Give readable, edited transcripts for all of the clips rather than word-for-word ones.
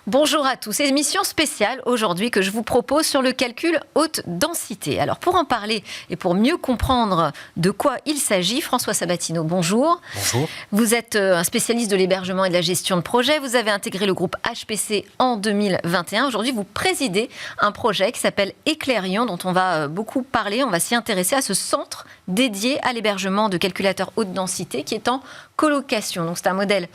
Bonjour à tous, émission spéciale aujourd'hui que je vous propose sur le calcul haute densité. Alors pour en parler et pour mieux comprendre de quoi il s'agit, François Sabatino, bonjour. Bonjour. Vous êtes un spécialiste de l'hébergement et de la gestion de projet. Vous avez intégré le groupe HPC en 2021. Aujourd'hui, vous présidez un projet qui s'appelle Eclairion, dont on va beaucoup parler. On va s'y intéresser à ce centre dédié à l'hébergement de calculateurs haute densité qui est en colocation. Donc c'est un modèle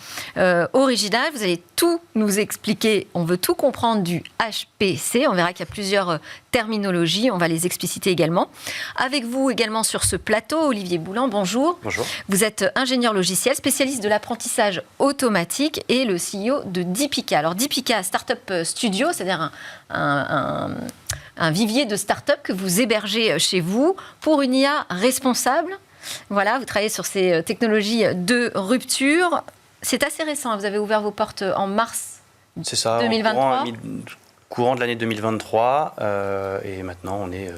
original. Vous allez tout nous expliquer. On veut tout comprendre du HPC. On verra qu'il y a plusieurs terminologies. On va les expliciter également. Avec vous également sur ce plateau, Olivier Boulan, bonjour. Bonjour. Vous êtes ingénieur logiciel, spécialiste de l'apprentissage automatique et le CEO de Dipika. Alors Dipika, Startup Studio, c'est-à-dire un vivier de start-up que vous hébergez chez vous pour une IA responsable. Voilà, vous travaillez sur ces technologies de rupture. C'est assez récent, vous avez ouvert vos portes en mars 2023. C'est ça, courant de l'année 2023. Et maintenant, on est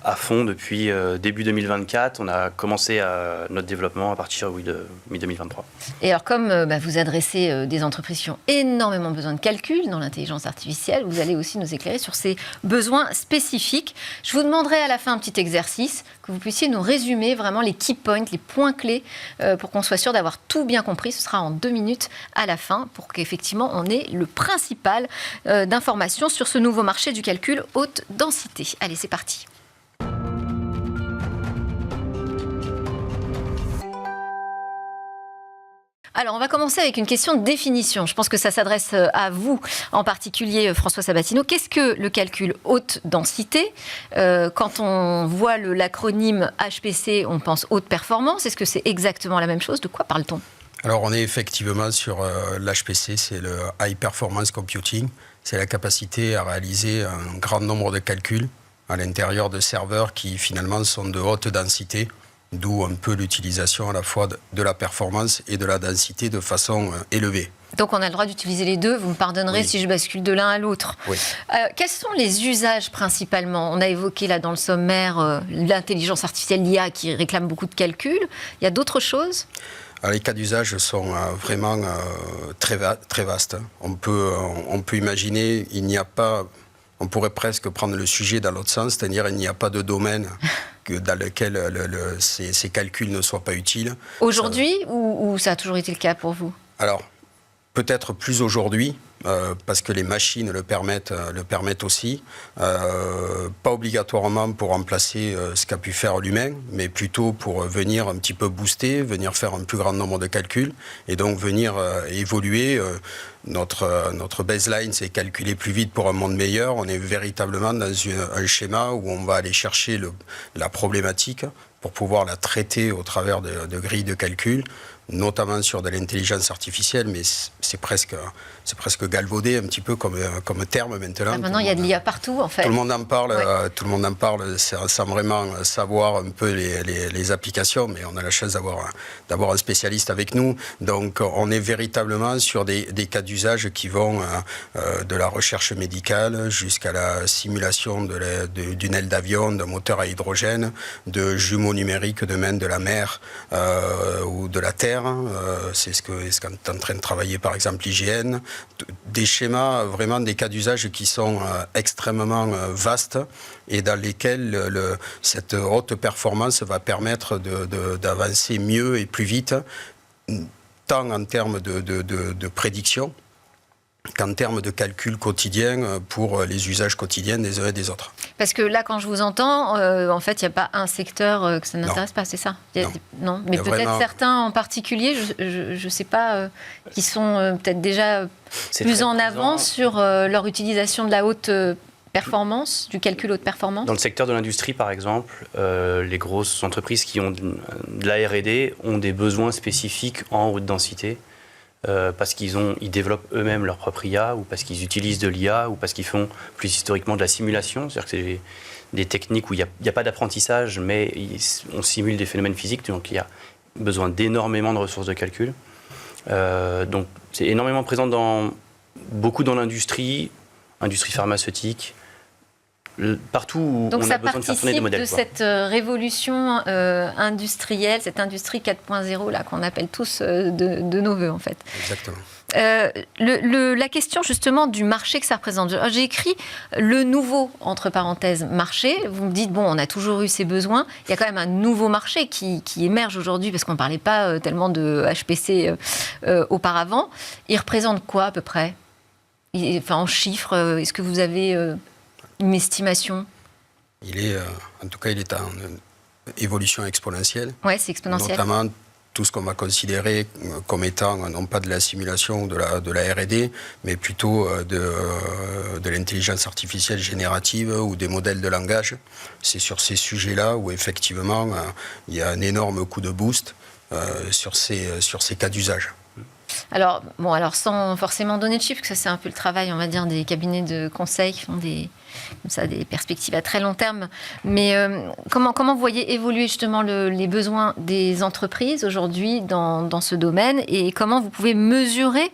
à fond depuis début 2024. On a commencé notre développement à partir de mi-2023. Et alors, comme vous adressez des entreprises qui ont énormément besoin de calcul dans l'intelligence artificielle, vous allez aussi nous éclairer sur ces besoins spécifiques. Je vous demanderai à la fin un petit exercice, que vous puissiez nous résumer vraiment les key points, les points clés, pour qu'on soit sûr d'avoir tout bien compris. Ce sera en 2 minutes à la fin, pour qu'effectivement on ait le principal d'informations sur ce nouveau marché du calcul haute densité. Allez, c'est parti. Alors, on va commencer avec une question de définition. Je pense que ça s'adresse à vous, en particulier François Sabatino. Qu'est-ce que le calcul haute densité ? Quand on voit l'acronyme HPC, on pense haute performance. Est-ce que c'est exactement la même chose ? De quoi parle-t-on ? Alors, on est effectivement sur l'HPC, c'est le High Performance Computing. C'est la capacité à réaliser un grand nombre de calculs à l'intérieur de serveurs qui, finalement, sont de haute densité. D'où un peu l'utilisation à la fois de la performance et de la densité de façon élevée. Donc on a le droit d'utiliser les deux, vous me pardonnerez si je bascule de l'un à l'autre. Oui. Quels sont les usages principalement ? On a évoqué là dans le sommaire l'intelligence artificielle, l'IA qui réclame beaucoup de calculs. Il y a d'autres choses ? Alors, les cas d'usage sont vraiment très vastes. On peut imaginer, on pourrait presque prendre le sujet dans l'autre sens, c'est-à-dire il n'y a pas de domaine dans lequel ces calculs ne soient pas utiles. Aujourd'hui, ou ça a toujours été le cas pour vous ? Alors, peut-être plus aujourd'hui, parce que les machines le permettent aussi. Pas obligatoirement pour remplacer ce qu'a pu faire l'humain, mais plutôt pour venir un petit peu booster, venir faire un plus grand nombre de calculs, et donc venir évoluer. Notre baseline, c'est calculer plus vite pour un monde meilleur. On est véritablement dans un schéma où on va aller chercher la problématique pour pouvoir la traiter au travers de grilles de calcul, notamment sur de l'intelligence artificielle, mais c'est presque galvaudé un petit peu comme terme maintenant. Maintenant, il y a de l'IA partout, en fait. Tout le monde en parle, tout le monde en parle sans vraiment savoir un peu les applications, mais on a la chance d'avoir un spécialiste avec nous. Donc, on est véritablement sur des cas d'usage qui vont de la recherche médicale jusqu'à la simulation d'une aile d'avion, d'un moteur à hydrogène, de jumeaux numériques demain de la mer ou de la terre. C'est ce qu'est en train de travailler par exemple l'IGN. Des schémas, vraiment des cas d'usage qui sont extrêmement vastes et dans lesquels cette haute performance va permettre d'avancer mieux et plus vite, tant en termes de prédiction qu'en termes de calcul quotidien pour les usages quotidiens des uns et des autres. Parce que là, quand je vous entends, en fait, il n'y a pas un secteur que ça n'intéresse pas, c'est ça ? Non. Mais peut-être vraiment certains en particulier, je ne sais pas, qui sont peut-être déjà plus en avance sur leur utilisation de la haute performance, du calcul haute performance. Dans le secteur de l'industrie, par exemple, les grosses entreprises qui ont de la R&D ont des besoins spécifiques en haute densité. Parce qu'ils développent eux-mêmes leur propre IA, ou parce qu'ils utilisent de l'IA, ou parce qu'ils font plus historiquement de la simulation. C'est-à-dire que c'est des techniques où il n'y a pas d'apprentissage, mais on simule des phénomènes physiques, donc il y a besoin d'énormément de ressources de calcul. Donc c'est énormément présent beaucoup dans l'industrie pharmaceutique, partout où donc on a besoin de faire tourner des modèles. Donc ça participe de cette révolution industrielle, cette industrie 4.0 là qu'on appelle tous de nos voeux en fait. Exactement. La question justement du marché que ça représente. J'ai écrit le nouveau, entre parenthèses, marché. Vous me dites, bon, on a toujours eu ces besoins. Il y a quand même un nouveau marché qui émerge aujourd'hui parce qu'on ne parlait pas tellement de HPC auparavant. Il représente quoi à peu près ? Enfin, en chiffres, est-ce que vous avez une estimation ? En tout cas, il est en évolution exponentielle. Oui, c'est exponentiel. Notamment tout ce qu'on va considérer comme étant non pas de la simulation ou de la R&D, mais plutôt de l'intelligence artificielle générative ou des modèles de langage. C'est sur ces sujets-là où effectivement il y a un énorme coup de boost sur ces cas d'usage. Alors sans forcément donner de chiffres, parce que ça c'est un peu le travail, on va dire, des cabinets de conseil qui font des perspectives à très long terme. Mais comment vous voyez évoluer justement les besoins des entreprises aujourd'hui dans ce domaine et comment vous pouvez mesurer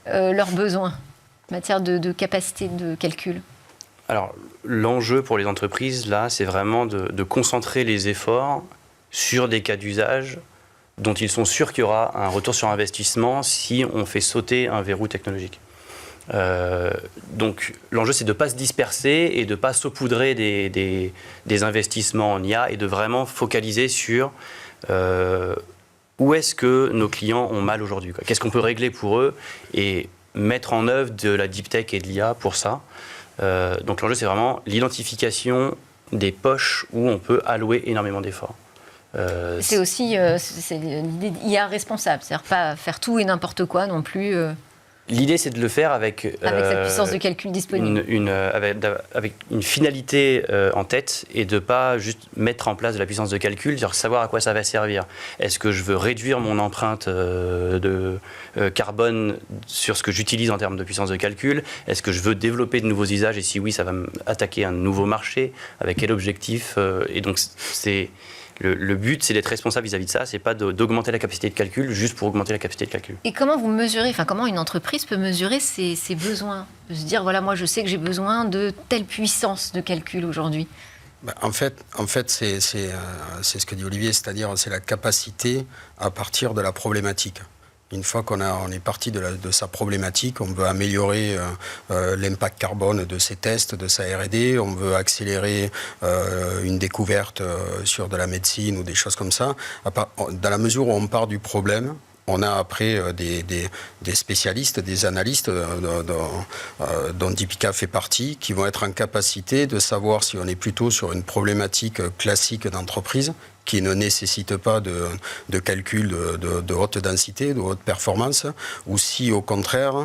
leurs besoins en matière de capacité de calcul ? Alors, l'enjeu pour les entreprises, là, c'est vraiment de concentrer les efforts sur des cas d'usage dont ils sont sûrs qu'il y aura un retour sur investissement si on fait sauter un verrou technologique. Donc l'enjeu, c'est de ne pas se disperser et de ne pas saupoudrer des investissements en IA et de vraiment focaliser sur où est-ce que nos clients ont mal aujourd'hui. Qu'est-ce qu'on peut régler pour eux et mettre en œuvre de la deep tech et de l'IA pour ça. Donc l'enjeu, c'est vraiment l'identification des poches où on peut allouer énormément d'efforts. C'est aussi l'idée d'IA responsable, c'est-à-dire pas faire tout et n'importe quoi non plus. L'idée, c'est de le faire avec cette puissance de calcul disponible. Avec une finalité en tête et de ne pas juste mettre en place de la puissance de calcul, c'est-à-dire savoir à quoi ça va servir. Est-ce que je veux réduire mon empreinte de carbone sur ce que j'utilise en termes de puissance de calcul ? Est-ce que je veux développer de nouveaux usages ? Et si oui, ça va attaquer un nouveau marché ? Avec quel objectif ? Et donc, le but, c'est d'être responsable vis-à-vis de ça, c'est pas d'augmenter la capacité de calcul juste pour augmenter la capacité de calcul. Et comment vous mesurez, comment une entreprise peut mesurer ses besoins ? De se dire, voilà, moi je sais que j'ai besoin de telle puissance de calcul aujourd'hui. En fait, c'est ce que dit Olivier, c'est-à-dire c'est la capacité à partir de la problématique. Une fois qu'on est parti de sa problématique, on veut améliorer l'impact carbone de ses tests, de sa R&D, on veut accélérer une découverte sur de la médecine ou des choses comme ça. Dans la mesure où on part du problème, on a après des spécialistes, des analystes dont Deepika fait partie, qui vont être en capacité de savoir si on est plutôt sur une problématique classique d'entreprise, qui ne nécessite pas de calcul de haute densité, de haute performance, ou si au contraire,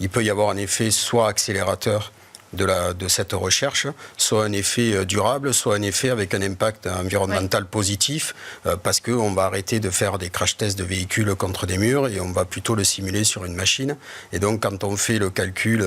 il peut y avoir un effet soit accélérateur de cette recherche, soit un effet durable, soit un effet avec un impact environnemental positif, parce qu'on va arrêter de faire des crash tests de véhicules contre des murs et on va plutôt le simuler sur une machine. Et donc, quand on fait le calcul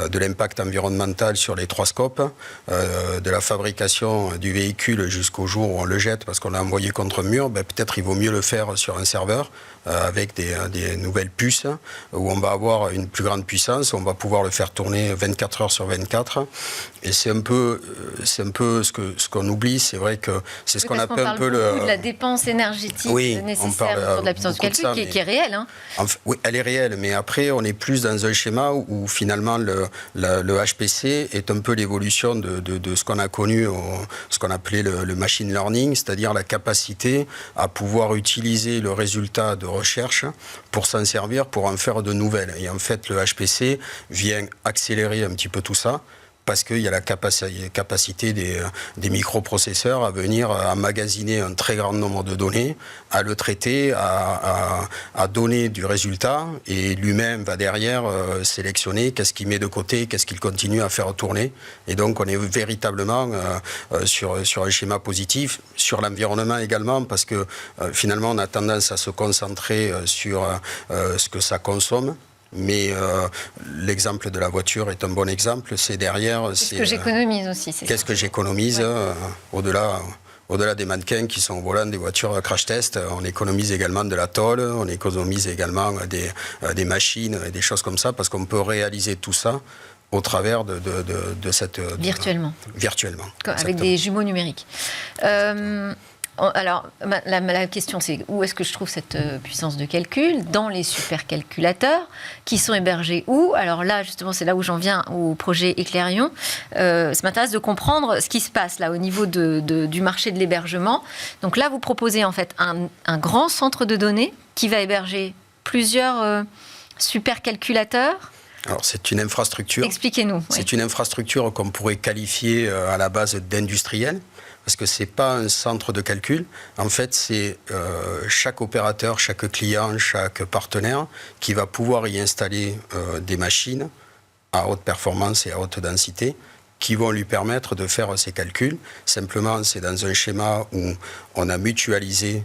de l'impact environnemental sur les 3 scopes, de la fabrication du véhicule jusqu'au jour où on le jette parce qu'on l'a envoyé contre un mur, peut-être il vaut mieux le faire sur un serveur avec des nouvelles puces où on va avoir une plus grande puissance, on va pouvoir le faire tourner 24 heures sur 24. Et c'est un peu ce qu'on oublie. C'est vrai que c'est ce qu'on appelle un peu de la dépense énergétique nécessaire autour de la puissance de calcul qui est réelle. Oui, elle est réelle, mais après on est plus dans un schéma où finalement le HPC est un peu l'évolution de ce qu'on a connu, ce qu'on appelait le machine learning, c'est-à-dire la capacité à pouvoir utiliser le résultat de recherche pour s'en servir, pour en faire de nouvelles. Et en fait, le HPC vient accélérer un petit peu tout ça, parce qu'il y a la capacité des microprocesseurs à venir emmagasiner un très grand nombre de données, à le traiter, à donner du résultat, et lui-même va derrière sélectionner qu'est-ce qu'il met de côté, qu'est-ce qu'il continue à faire tourner. Et donc on est véritablement sur un schéma positif, sur l'environnement également, parce que finalement on a tendance à se concentrer sur ce que ça consomme. Mais l'exemple de la voiture est un bon exemple. C'est derrière. Qu'est-ce que j'économise aussi, qu'est-ce que j'économise au-delà des mannequins qui sont au volant des voitures à crash test, on économise également de la tôle, on économise également des machines et des choses comme ça, parce qu'on peut réaliser tout ça au travers de cette... Virtuellement. Virtuellement. Avec des jumeaux numériques. Alors, la question, c'est où est-ce que je trouve cette puissance de calcul? Dans les supercalculateurs qui sont hébergés où? Alors là, justement, c'est là où j'en viens au projet Eclairion. Ça m'intéresse de comprendre ce qui se passe là au niveau du marché de l'hébergement. Donc là, vous proposez en fait un grand centre de données qui va héberger plusieurs supercalculateurs. Alors, c'est une infrastructure. Expliquez-nous. C'est une infrastructure qu'on pourrait qualifier à la base d'industrielle, parce que ce n'est pas un centre de calcul. En fait, c'est chaque opérateur, chaque client, chaque partenaire qui va pouvoir y installer des machines à haute performance et à haute densité qui vont lui permettre de faire ses calculs. Simplement, c'est dans un schéma où on a mutualisé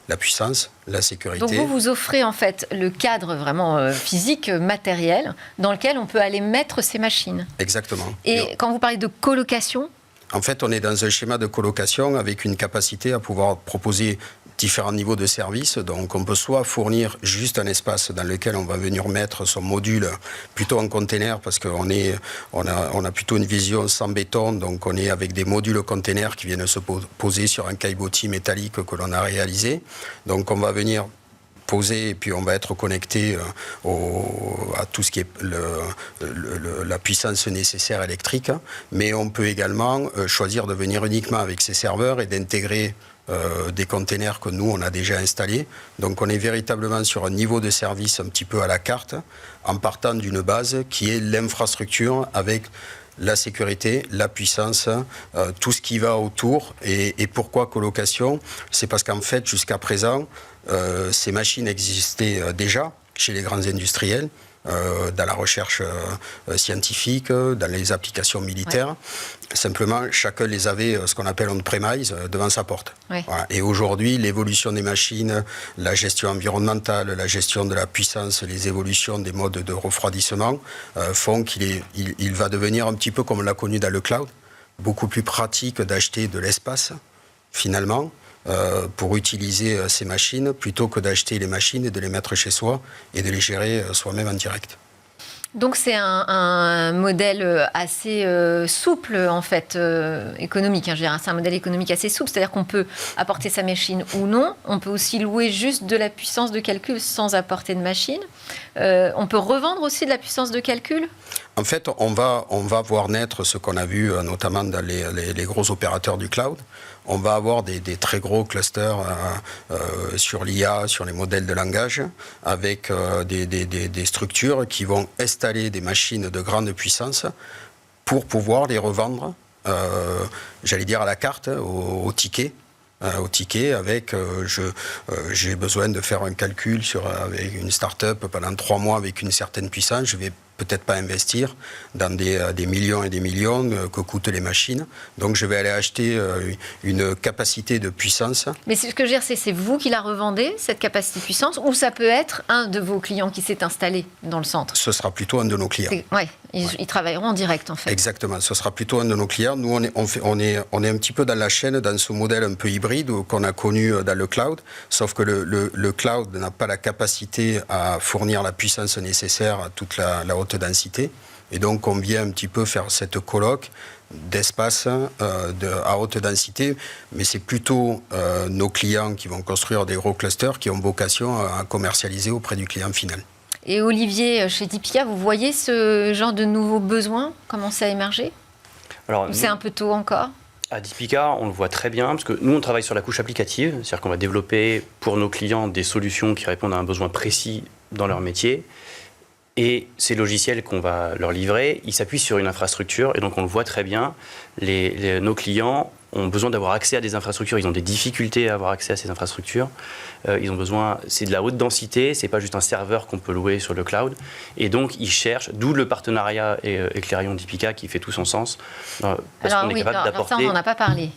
la puissance, la sécurité. Donc vous offrez en fait le cadre vraiment physique, matériel, dans lequel on peut aller mettre ces machines. Exactement. Et quand vous parlez de colocation? En fait, on est dans un schéma de colocation avec une capacité à pouvoir proposer différents niveaux de services. Donc, on peut soit fournir juste un espace dans lequel on va venir mettre son module plutôt en container, parce qu'on a plutôt une vision sans béton. Donc, on est avec des modules containers qui viennent se poser sur un caillebotis métallique que l'on a réalisé. Donc, on va venir poser et puis on va être connecté à tout ce qui est la puissance nécessaire électrique. Mais on peut également choisir de venir uniquement avec ses serveurs et d'intégrer des containers que nous, on a déjà installés. Donc, on est véritablement sur un niveau de service un petit peu à la carte, en partant d'une base qui est l'infrastructure avec la sécurité, la puissance, tout ce qui va autour. Et pourquoi colocation? C'est parce qu'en fait, jusqu'à présent, ces machines existaient déjà chez les grands industriels, dans la recherche scientifique, dans les applications militaires. Ouais. Simplement, chacun les avait, ce qu'on appelle on-premise, devant sa porte. Ouais. Voilà. Et aujourd'hui, l'évolution des machines, la gestion environnementale, la gestion de la puissance, les évolutions des modes de refroidissement font qu'il va devenir un petit peu comme on l'a connu dans le cloud, beaucoup plus pratique d'acheter de l'espace, finalement, pour utiliser ces machines, plutôt que d'acheter les machines et de les mettre chez soi et de les gérer soi-même en direct. Donc c'est un modèle assez souple, en fait, économique. Hein, je veux dire, c'est un modèle économique assez souple, c'est-à-dire qu'on peut apporter sa machine ou non. On peut aussi louer juste de la puissance de calcul sans apporter de machine. On peut revendre aussi de la puissance de calcul? En fait, on va voir naître ce qu'on a vu notamment dans les gros opérateurs du cloud. On va avoir des très gros clusters sur l'IA, sur les modèles de langage, avec des structures qui vont installer des machines de grande puissance pour pouvoir les revendre, j'allais dire à la carte, au ticket. Au ticket avec j'ai besoin de faire un calcul avec une start-up pendant 3 mois avec une certaine puissance, je vais peut-être pas investir dans des millions et des millions que coûtent les machines. Donc je vais aller acheter une capacité de puissance. Mais ce que je veux dire, c'est vous qui la revendez, cette capacité de puissance, ou ça peut être un de vos clients qui s'est installé dans le centre? Ce sera plutôt un de nos clients. Ouais, ils travailleront en direct en fait. Exactement, ce sera plutôt un de nos clients. Nous, on est un petit peu dans la chaîne, dans ce modèle un peu hybride qu'on a connu dans le cloud, sauf que le cloud n'a pas la capacité à fournir la puissance nécessaire à toute la haute densité. Et donc, on vient un petit peu faire cette colloque d'espace à haute densité, mais c'est plutôt nos clients qui vont construire des gros clusters qui ont vocation à commercialiser auprès du client final. Et Olivier, chez Dipika, vous voyez ce genre de nouveaux besoins commencer à émerger? Alors, c'est un peu tôt encore? À Dipika, on le voit très bien, parce que nous, on travaille sur la couche applicative, c'est-à-dire qu'on va développer pour nos clients des solutions qui répondent à un besoin précis dans leur métier. Et ces logiciels qu'on va leur livrer, ils s'appuient sur une infrastructure. Et donc, on le voit très bien, nos clients ont besoin d'avoir accès à des infrastructures. Ils ont des difficultés à avoir accès à ces infrastructures. Ils ont besoin, c'est de la haute densité, c'est pas juste un serveur qu'on peut louer sur le cloud. Et donc, ils cherchent, d'où le partenariat Eclairion Dipika qui fait tout son sens. Parce qu'on est capable d'apporter... Alors ça, on n'en a pas parlé.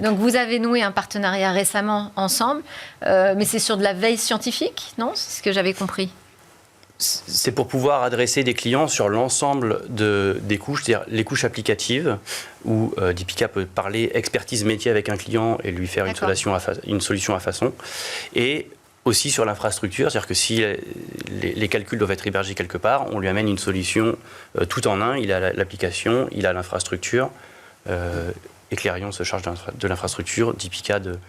Donc, vous avez noué un partenariat récemment ensemble, mais c'est sur de la veille scientifique, non? C'est ce que j'avais compris. C'est pour pouvoir adresser des clients sur l'ensemble des couches, c'est-à-dire les couches applicatives, où Dipika peut parler expertise métier avec un client et lui faire une solution à façon. Et aussi sur l'infrastructure, c'est-à-dire que si les calculs doivent être hébergés quelque part, on lui amène une solution tout en un. Il a l'application, il a l'infrastructure. Eclairion se charge de l'infrastructure, Dipika de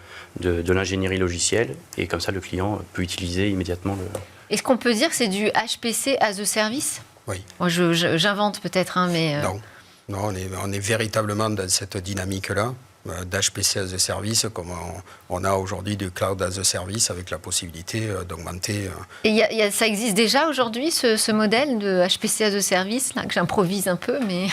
l'ingénierie logicielle, et comme ça le client peut utiliser immédiatement le... Est-ce qu'on peut dire que c'est du HPC as a service? Oui. Bon, j'invente peut-être, hein, mais... Non, on est véritablement dans cette dynamique-là, d'HPC as a service, comme on a aujourd'hui du cloud as a service, avec la possibilité d'augmenter... Et ça existe déjà aujourd'hui, ce modèle de HPC as a service, là, que j'improvise un peu, mais...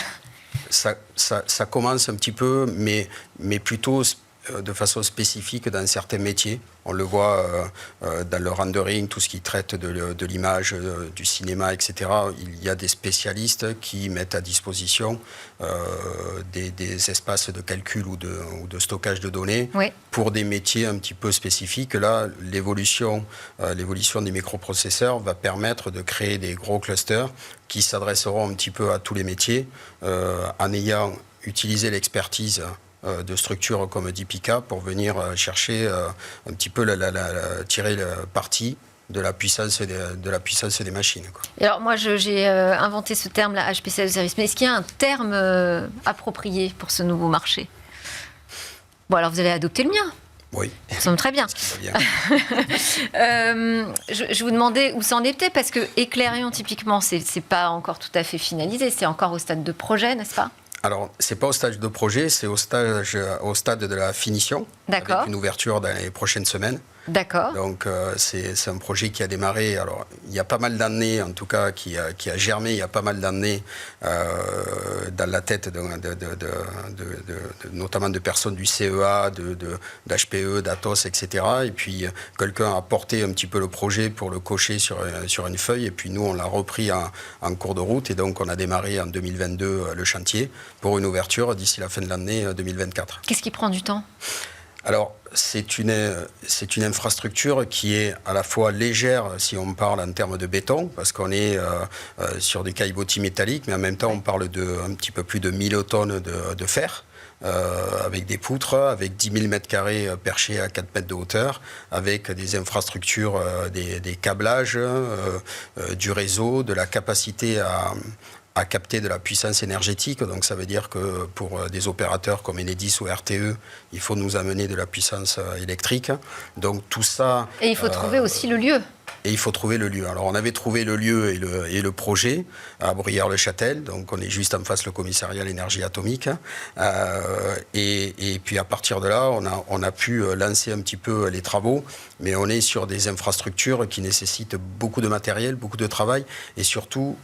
Ça commence un petit peu, mais plutôt de façon spécifique dans certains métiers. On le voit dans le rendering, tout ce qui traite de l'image, du cinéma, etc. Il y a des spécialistes qui mettent à disposition des espaces de calcul ou de stockage de données pour des métiers un petit peu spécifiques. Là, l'évolution des microprocesseurs va permettre de créer des gros clusters qui s'adresseront un petit peu à tous les métiers en ayant utilisé l'expertise de structures comme Dipika pour venir chercher un petit peu tirer le parti de la puissance des machines, quoi. Et alors moi j'ai inventé ce terme là, HPC as a service, mais est-ce qu'il y a un terme approprié pour ce nouveau marché? Bon, alors vous allez adopter le mien. Oui. Ça semble très bien. Je vous demandais où ça en était, parce que Eclairion, typiquement, c'est pas encore tout à fait finalisé, c'est encore au stade de projet, n'est-ce pas? Alors, c'est pas au stade de projet, c'est au stade de la finition, avec une ouverture dans les prochaines semaines. D'accord. Donc, c'est un projet qui a démarré, alors, il y a pas mal d'années, en tout cas, qui a germé il y a pas mal d'années dans la tête notamment de personnes du CEA, d'HPE, d'Atos, etc. Et puis, quelqu'un a porté un petit peu le projet pour le cocher sur une feuille, et puis nous, on l'a repris en cours de route, et donc on a démarré en 2022 le chantier pour une ouverture d'ici la fin de l'année 2024. Qu'est-ce qui prend du temps ? Alors, c'est une infrastructure qui est à la fois légère, si on parle en termes de béton, parce qu'on est sur des caillebotis métalliques, mais en même temps, on parle de un petit peu plus de 1000 tonnes de fer, avec des poutres, avec 10 000 mètres carrés perchés à 4 mètres de hauteur, avec des infrastructures, des câblages, du réseau, de la capacité à capter de la puissance énergétique. Donc ça veut dire que pour des opérateurs comme Enedis ou RTE, il faut nous amener de la puissance électrique. Donc tout ça... Et il faut trouver aussi le lieu. Et il faut trouver le lieu. Alors on avait trouvé le lieu et le projet à Bruyères-le-Châtel, donc on est juste en face le commissariat à l'énergie atomique. Et puis à partir de là, on a pu lancer un petit peu les travaux, mais on est sur des infrastructures qui nécessitent beaucoup de matériel, beaucoup de travail, et surtout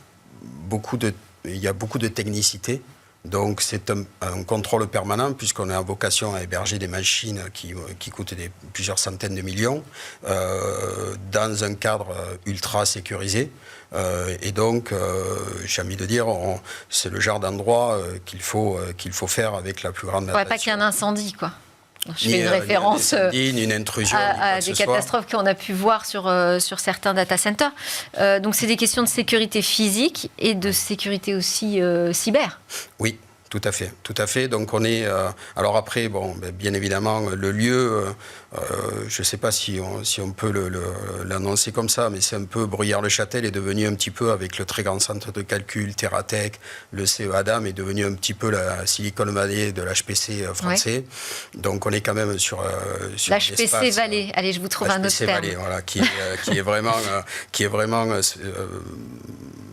il y a beaucoup de technicité. Donc c'est un contrôle permanent, puisqu'on a vocation à héberger des machines qui coûtent plusieurs centaines de millions, dans un cadre ultra sécurisé. Et donc, j'ai envie de dire, c'est le genre d'endroit qu'il faut faire avec la plus grande attention. Pas qu'il y ait un incendie, quoi. Je fais une référence une intrusion, à des catastrophes qu'on a pu voir sur certains data centers. Donc c'est des questions de sécurité physique et de sécurité aussi cyber. Oui. Tout à fait. Donc on est... alors après, bon, bien évidemment, le lieu, je ne sais pas si on peut l'annoncer comme ça, mais c'est un peu Bruyères-le-Châtel est devenu un petit peu, avec le très grand centre de calcul, Terratech, le CE-ADAM est devenu un petit peu la Silicon Valley de l'HPC français. Ouais. Donc on est quand même sur l'HPC Valley. Allez, je vous trouve un autre terme. Valley, voilà, qui est vraiment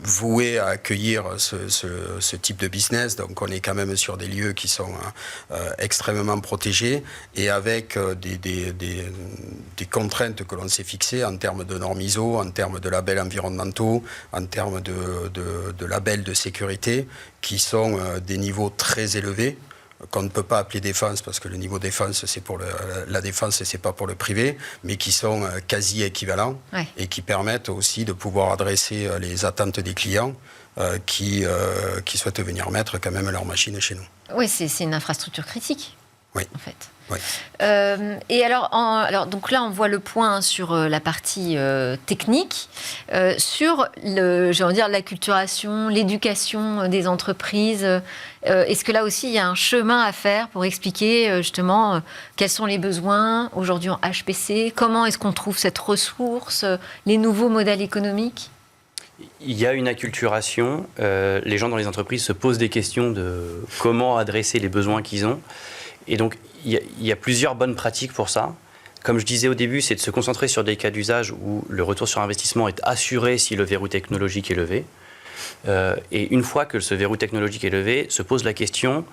voué à accueillir ce type de business. Donc on est quand même sur des lieux qui sont extrêmement protégés, et avec des contraintes que l'on s'est fixées en termes de normes ISO, en termes de labels environnementaux, en termes de labels de sécurité, qui sont des niveaux très élevés, qu'on ne peut pas appeler défense, parce que le niveau défense, c'est pour la défense et c'est pas pour le privé, mais qui sont quasi équivalents, ouais, et qui permettent aussi de pouvoir adresser les attentes des clients qui souhaitent venir mettre quand même leur machine chez nous. Oui, c'est une infrastructure critique, oui, en fait. Oui. Et alors, donc là, on voit le point sur la partie technique, sur l'acculturation, l'éducation des entreprises. Est-ce que là aussi, il y a un chemin à faire pour expliquer justement quels sont les besoins aujourd'hui en HPC, comment est-ce qu'on trouve cette ressource, les nouveaux modèles économiques ? Il y a une acculturation. Les gens dans les entreprises se posent des questions de comment adresser les besoins qu'ils ont. Et donc, il y a plusieurs bonnes pratiques pour ça. Comme je disais au début, c'est de se concentrer sur des cas d'usage où le retour sur investissement est assuré si le verrou technologique est levé. Et une fois que ce verrou technologique est levé, se pose la question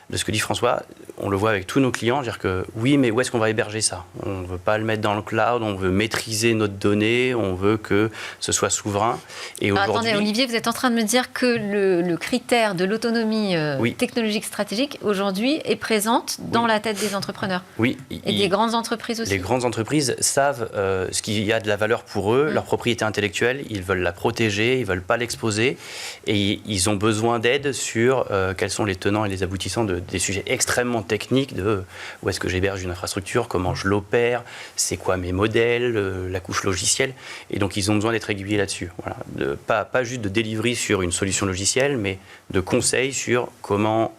de ce que dit François, on le voit avec tous nos clients, dire que oui, mais où est-ce qu'on va héberger ça? On ne veut pas le mettre dans le cloud, on veut maîtriser notre donnée, on veut que ce soit souverain. Et attendez, Olivier, vous êtes en train de me dire que le critère de l'autonomie technologique stratégique, aujourd'hui, est présente dans la tête des entrepreneurs. Oui. Et des grandes entreprises aussi. Les grandes entreprises savent ce qu'il y a de la valeur pour eux, leur propriété intellectuelle, ils veulent la protéger, ils ne veulent pas l'exposer, et ils ont besoin d'aide sur quels sont les tenants et les aboutissants des sujets extrêmement techniques de où est-ce que j'héberge une infrastructure, comment je l'opère, c'est quoi mes modèles, la couche logicielle. Et donc, ils ont besoin d'être aiguillés là-dessus. Voilà. Pas juste de delivery sur une solution logicielle, mais de conseils sur comment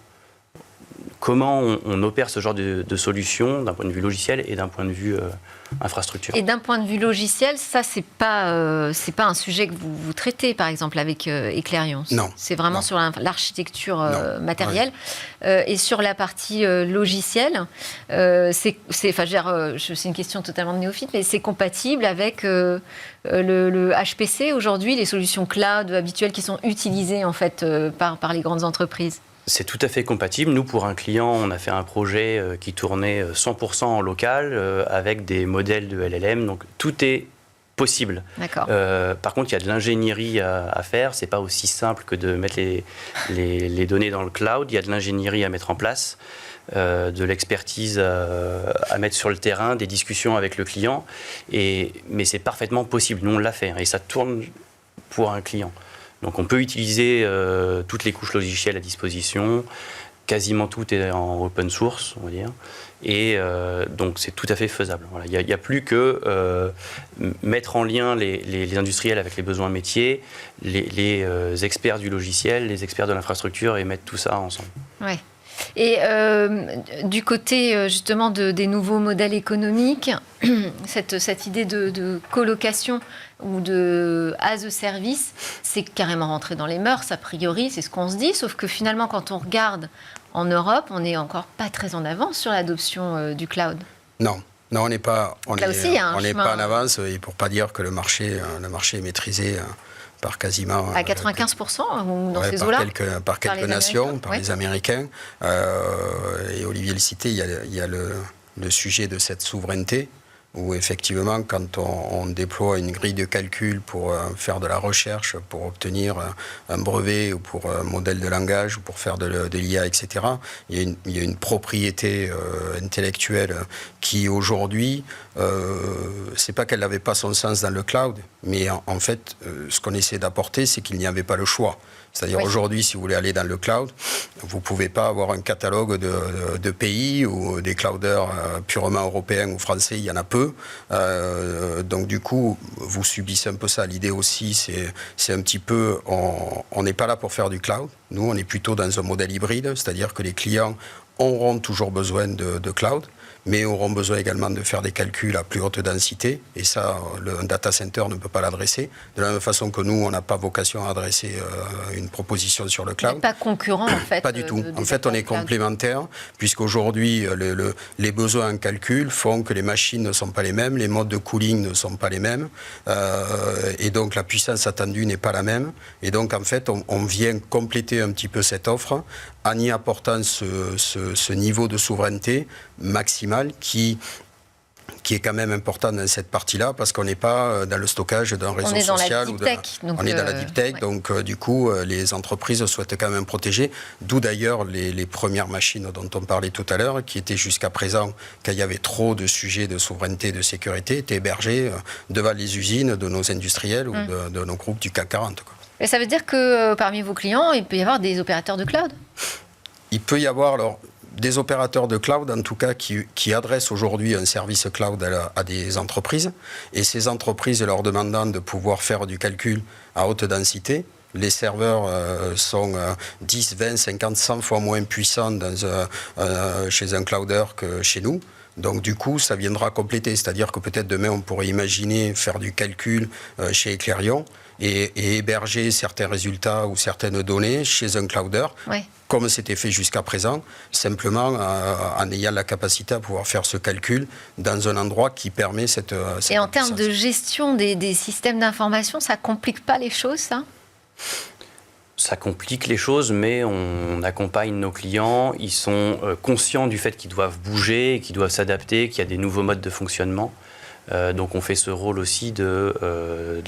on opère ce genre de solution d'un point de vue logiciel et d'un point de vue infrastructure. Et d'un point de vue logiciel, ça, c'est pas un sujet que vous traitez, par exemple, avec Eclairion. Non. C'est vraiment sur l'architecture matérielle. Ouais. Et sur la partie logicielle, c'est une question totalement de néophyte, mais c'est compatible avec le HPC aujourd'hui, les solutions cloud habituelles qui sont utilisées en fait par les grandes entreprises. C'est tout à fait compatible. Nous, pour un client, on a fait un projet qui tournait 100% en local avec des modèles de LLM. Donc, tout est possible. D'accord. Par contre, il y a de l'ingénierie à faire. Ce n'est pas aussi simple que de mettre les données dans le cloud. Il y a de l'ingénierie à mettre en place, de l'expertise à mettre sur le terrain, des discussions avec le client. Mais c'est parfaitement possible. Nous, on l'a fait. Et ça tourne pour un client. Donc on peut utiliser toutes les couches logicielles à disposition, quasiment tout est en open source, on va dire, et donc c'est tout à fait faisable. Voilà. Il n'y a plus que mettre en lien les industriels avec les besoins métiers, les experts du logiciel, les experts de l'infrastructure et mettre tout ça ensemble. Ouais. Et du côté justement des nouveaux modèles économiques, cette idée de colocation ou de as a service, c'est carrément rentré dans les mœurs, a priori, c'est ce qu'on se dit, sauf que finalement, quand on regarde en Europe, on n'est encore pas très en avance sur l'adoption du cloud. Non, on n'est pas en avance, et pour ne pas dire que le marché est maîtrisé par quasiment... À 95% ou dans ces eaux-là par quelques nations, par les Américains. Et Olivier le citait, il y a le sujet de cette souveraineté, où effectivement, quand on déploie une grille de calcul pour faire de la recherche, pour obtenir un brevet ou pour un modèle de langage ou pour faire de l'IA, etc., il y a une propriété intellectuelle qui aujourd'hui, c'est pas qu'elle n'avait pas son sens dans le cloud, mais en fait, ce qu'on essaie d'apporter, c'est qu'il n'y avait pas le choix. C'est-à-dire aujourd'hui, si vous voulez aller dans le cloud, vous ne pouvez pas avoir un catalogue de pays ou des clouders purement européens ou français, il y en a peu. Donc du coup, vous subissez un peu ça. L'idée aussi, c'est un petit peu, on n'est pas là pour faire du cloud. Nous, on est plutôt dans un modèle hybride, c'est-à-dire que les clients auront toujours besoin de cloud, mais auront besoin également de faire des calculs à plus haute densité, et ça, un data center ne peut pas l'adresser. De la même façon que nous, on n'a pas vocation à adresser une proposition sur le cloud. Mais pas concurrent, en fait. Pas du tout. En fait, on est complémentaires, puisqu'aujourd'hui, les besoins en calcul font que les machines ne sont pas les mêmes, les modes de cooling ne sont pas les mêmes, et donc la puissance attendue n'est pas la même. Et donc, en fait, on vient compléter un petit peu cette offre en y apportant ce niveau de souveraineté maximale qui est quand même important dans cette partie-là, parce qu'on n'est pas dans le stockage d'un réseau social. On est dans la deep tech, donc du coup, les entreprises souhaitent quand même protéger, d'où d'ailleurs les premières machines dont on parlait tout à l'heure, qui étaient jusqu'à présent, quand il y avait trop de sujets de souveraineté et de sécurité, étaient hébergées devant les usines de nos industriels ou de nos groupes du CAC 40. Quoi. Et ça veut dire que parmi vos clients, il peut y avoir des opérateurs de cloud ? Il peut y avoir des opérateurs de cloud, en tout cas, qui adressent aujourd'hui un service cloud à des entreprises. Et ces entreprises leur demandant de pouvoir faire du calcul à haute densité. Les serveurs sont 10, 20, 50, 100 fois moins puissants chez un clouder que chez nous. Donc du coup, ça viendra compléter. C'est-à-dire que peut-être demain, on pourrait imaginer faire du calcul chez Eclairion et héberger certains résultats ou certaines données chez un clouder. Ouais. Comme c'était fait jusqu'à présent, simplement en ayant la capacité à pouvoir faire ce calcul dans un endroit qui permet cette Et en termes de gestion des systèmes d'information, ça complique pas les choses, ça ? Ça complique les choses, mais on accompagne nos clients. Ils sont conscients du fait qu'ils doivent bouger, qu'ils doivent s'adapter, qu'il y a des nouveaux modes de fonctionnement. Donc on fait ce rôle aussi de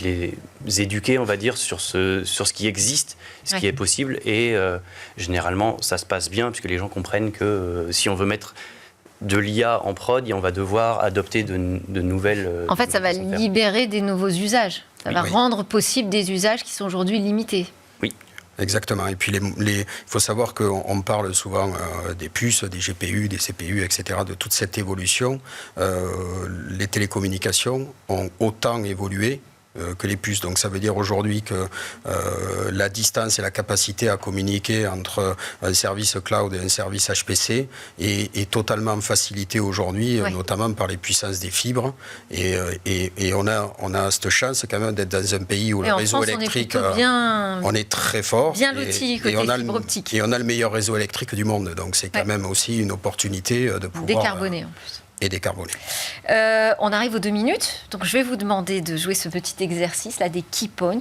les éduquer, on va dire, sur ce qui existe, ce qui est possible. Et généralement, ça se passe bien, puisque les gens comprennent que si on veut mettre de l'IA en prod, on va devoir adopter de nouvelles... En fait, ça va libérer des nouveaux usages. Ça va rendre possible des usages qui sont aujourd'hui limités. Oui. Exactement. Et puis, il faut savoir qu'on parle souvent des puces, des GPU, des CPU, etc., de toute cette évolution. Les télécommunications ont autant évolué que les puces. Donc ça veut dire aujourd'hui que la distance et la capacité à communiquer entre un service cloud et un service HPC est totalement facilitée aujourd'hui, notamment par les puissances des fibres. Et on a cette chance quand même d'être dans un pays où le réseau électrique, on est très fort. Bien loti côté fibre optique. Et on a le meilleur réseau électrique du monde. Donc c'est quand même aussi une opportunité de pouvoir... Décarboner en plus. Et décarboné. On arrive aux 2 minutes, donc je vais vous demander de jouer ce petit exercice là des key points.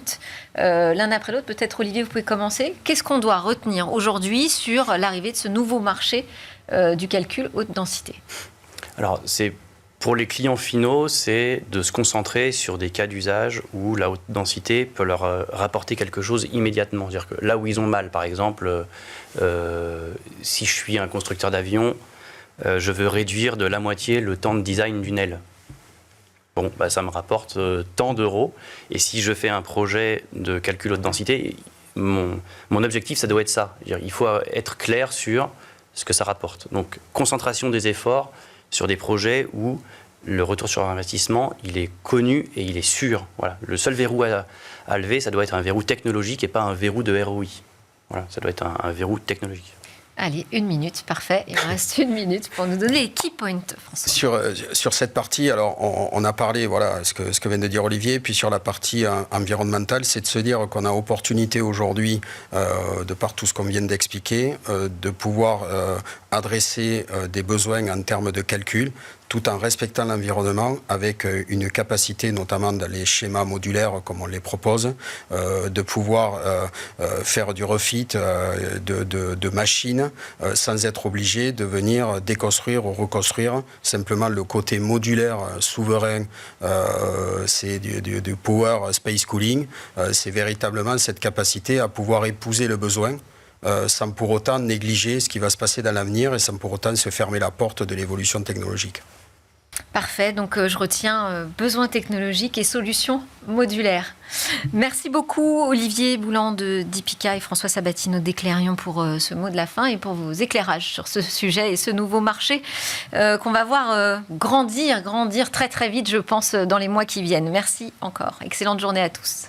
L'un après l'autre, peut-être Olivier, vous pouvez commencer. Qu'est-ce qu'on doit retenir aujourd'hui sur l'arrivée de ce nouveau marché du calcul haute densité ? Alors, pour les clients finaux, c'est de se concentrer sur des cas d'usage où la haute densité peut leur rapporter quelque chose immédiatement. C'est-à-dire que là où ils ont mal, par exemple, si je suis un constructeur d'avion, je veux réduire de la moitié le temps de design d'une aile. Bon, ça me rapporte tant d'euros. Et si je fais un projet de calcul haute densité, mon objectif, ça doit être ça. Il faut être clair sur ce que ça rapporte. Donc, concentration des efforts sur des projets où le retour sur investissement, il est connu et il est sûr. Voilà. Le seul verrou à lever, ça doit être un verrou technologique et pas un verrou de ROI. Voilà, ça doit être un verrou technologique. Allez, 1 minute, parfait. Il reste 1 minute pour nous donner les key points, François. Sur cette partie, alors on a parlé, voilà, ce que vient de dire Olivier, puis sur la partie environnementale, c'est de se dire qu'on a opportunité aujourd'hui, de par tout ce qu'on vient d'expliquer, de pouvoir adresser des besoins en termes de calcul, tout en respectant l'environnement, avec une capacité, notamment dans les schémas modulaires comme on les propose, de pouvoir faire du refit de machines sans être obligé de venir déconstruire ou reconstruire. Simplement, le côté modulaire souverain, c'est du power space cooling. C'est véritablement cette capacité à pouvoir épouser le besoin sans pour autant négliger ce qui va se passer dans l'avenir et sans pour autant se fermer la porte de l'évolution technologique. Parfait, donc je retiens besoins technologiques et solutions modulaires. Merci beaucoup Olivier Boulan de Dipika et François Sabatino d'Eclairion pour ce mot de la fin et pour vos éclairages sur ce sujet et ce nouveau marché qu'on va voir grandir très très vite, je pense, dans les mois qui viennent. Merci encore, excellente journée à tous.